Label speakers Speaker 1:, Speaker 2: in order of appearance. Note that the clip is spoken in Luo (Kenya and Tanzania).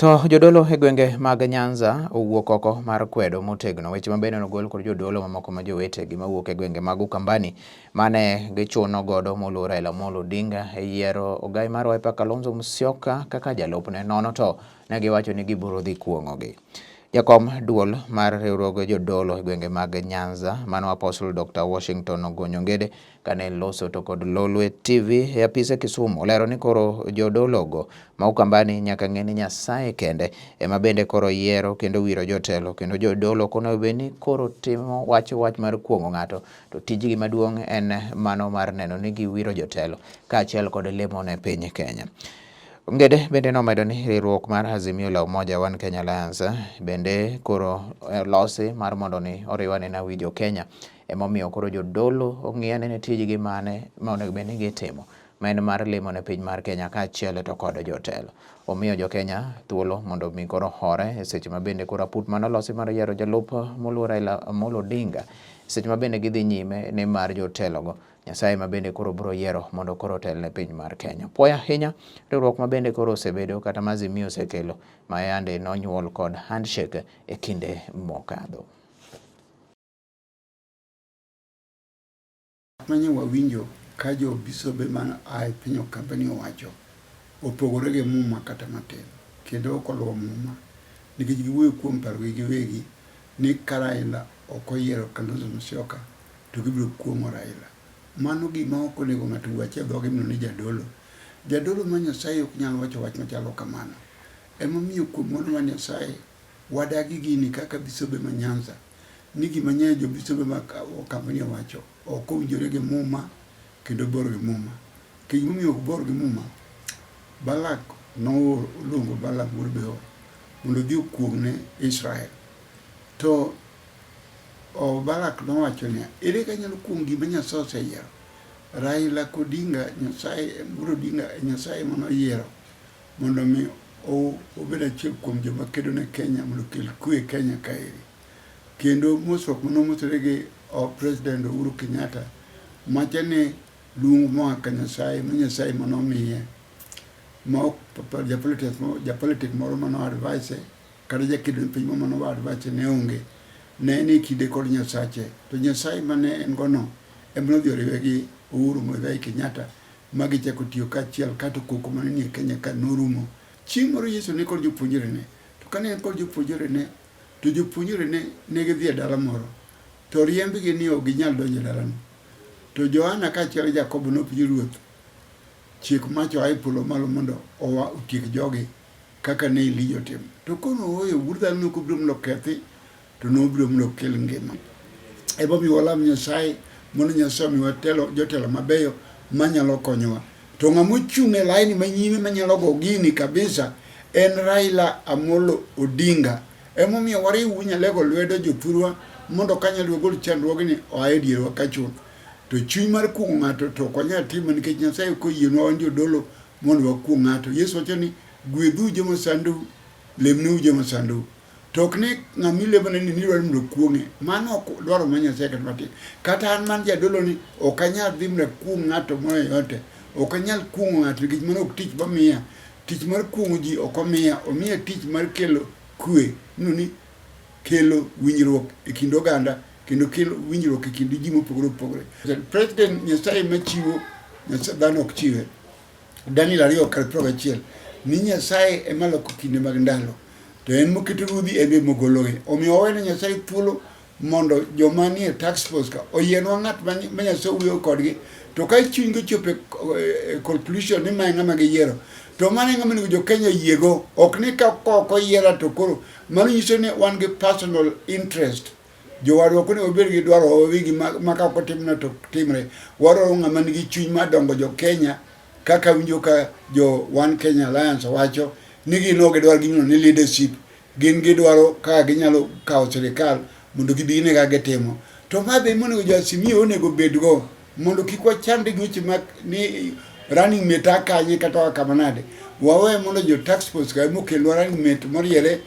Speaker 1: To jodolo e gwenge mag Nyanza owuok oko mar kwedo motegno weche mabende nogol kod jodolo mamoko ma jowetegi mawuok e gwenge mag Ukambani mane gichuno godo moluor Raila Odinga e yiero ogai mar Wiper Kalonzo Musyoka kaka jalupne, nono to ne giwacho ni gibiro dhi kuong'ogi. Jakom duol mar riwruog jodolo e gwenge mag Nyanza mano Apostle Dr. Washington Ogonyongede kane loso to kod Lolwe Tv e apise Kisumu olero ni koro jodologo ma Ukambani nyaka ng'e ni Nyasaye kende ema bende koro yiero kendo wiro jotelo, kendo jodolo kono beni koro timo wach mar kuong'o ng'ato to tijgi maduong' en mano mar neno ni giwiro jotelo kaachiel kod lemo ne piny Kenya. Ngede bende nomedo ni riwruok mar Azimio la Umoja One Kenya Alliance bende koro losi mar mondo ni oriwane na wijo Kenya emomiyo koro jodolo ong'iyane ne tijgi mane monego bed ni gitimo ma en mar lemo ne piny mar Kenya kaachiel to kod jotelo. Omiyo jo Kenya thuolo mondo mi koro hore e seche ma bende koro aput manolosi mar yiero jalup moluor Raila Odinga seche ma bende gidhi nyime ne mar jotelogo Nyasaye ma bende koro biro yiero mondo koro tel ne piny mar Kenya. Poya ahinya riwruok ma bende koro osebedo kata ma Azimio osekelo ma yande nonyuol kod handshake e kinde mokadho.
Speaker 2: Manye wawinjo ka jo bisobe man ai piny Ukambani owacho opogore gi muma kata matin kendo ok oluwo muma nikech giwuoyo kuom parogi giwegi ni ka Raila ok oyiero Kalonzo Musyoka to gibiro kuomo Raila. Mano gima ok onego ng'ato wache dhoge ni jadolo. Jadolo ma Nyasaye ok nyal wacho wach machalo kamano. Emomiyo kuom mono ma Nyasaye wadagi gini kaka bisobe ma Nyanza ni gima nyeyo jo bisobe ma Ukambani wacho ok owinjore gi muma kendo bor gi muma. Gimomiyo ok bor gi muma, Balak noluongo Balaam wuod Beor mondo odhi okuogne Israel. To Balak nowacho niya, ere ka nyalo kuom gima Nyasaye oseyiero? Raila Odinga Nyasaye mano yiero mondo mi obed achiel kuom joma kedo ne Kenya mondo kel kwe Kenya kaeri. Kendo mosruok manomosore gi President Uhuru Kenyatta machane luong moa ka Nyasaye ma Nyasaye manomiye ma ok japolitik moro mano advise kata jakedo ne piny mano advise ne onge. Ne ni kinde kod Nyasache to Nyasaye mane en gono emno dhi oriwe gi Uhuru Muigai Kenyatta magi chako tiyo kaachiel kata koko mane nie Kenya ka norumo. Chieng' moro Yesu ne kod jopuonjre ne, to kane en kod jopuonjre ne to jopuonjre ne gidhi e dala moro to riembgi ni ok ginyal donjo e dalano. To Johana kaachiel gi Jakobo nopenjo Ruoth chik macho ae polo malo mondo otiek jogi kaka ne Elija otimo. To kono oyo wuod dhano nok obiro mondo kethi to nobiro mondo kel ngima. Emomiyo walam Nyasaye mondo Nyasaye omiwa jotelo mabeyo manyalo konyowa. To ng'ama ochung' e laini manyime manyalo go gini kabisa en Raila Amolo Odinga. Emomiyo wariw nyalego lwedo jothurwa mondo kanyalo gol chandruogni oa e dierwa kachuth. To chuny mar kuong'o ng'ato to ok wanyal timo nikech Nyasaye ok oyienwa wan jodolo mondo wakuong ng'ato. Yesu wacho ni gwedhu joma sandou, lemneu joma sandou. To ok ni ng'ami lemone ni dwaro mondo kuong'e. Mano ok dwaro ma Nyasaye kata matin. Kata an man jadolo ni ok anyal dhi mondo kuong ng'ato moro yote. Ok anyal kuong'o ng'ato nikech mano ok tich momiya. Tich mar kuong'o ji ok omiya. Omiya tich mar kelo kwe. Ni kelo winjruok e kind oganda kendo kelo winjruok e kind ji mopogore opogore. President Nyasaye machiwo, Nyasaye dhano ok chiwe. Daniel 2:21 ni Nyasaye ema loko kinde mag ndalo. To en moketo ruodhi en ema ogologi. Omiyo wawene Nyasaye thuolo mondo joma nie tax force ka oyienwa ng'at ma Nyasaye wuoyo kodgi. To ka chuny go chopo e conclusion ni ma ng'ama giyiero, to mano ng'ama nego jo Kenya yiego. Ok ni ka ok oyiera to koro mano nyiso ni wan gi personal interest. Jowadwa ok onego obed gi dwaro wigi ma ka ok otimno to timre. Wadwaro ng'ama nigi chuny mar dongo jo Kenya kaka winjo ka jo One Kenya Alliance wacho ni gin ok gidwaro gino ni leadership. Gin gidwaro ka ginyalo kawo sirikal mondo gidine ka gitimo. To ma be monego jo Azimio onego bedgo mondo kik wachand gi weche mag ni running mate kanye kata kamanade. Wawe mondo jo tax force ka mokelwa running mate moriere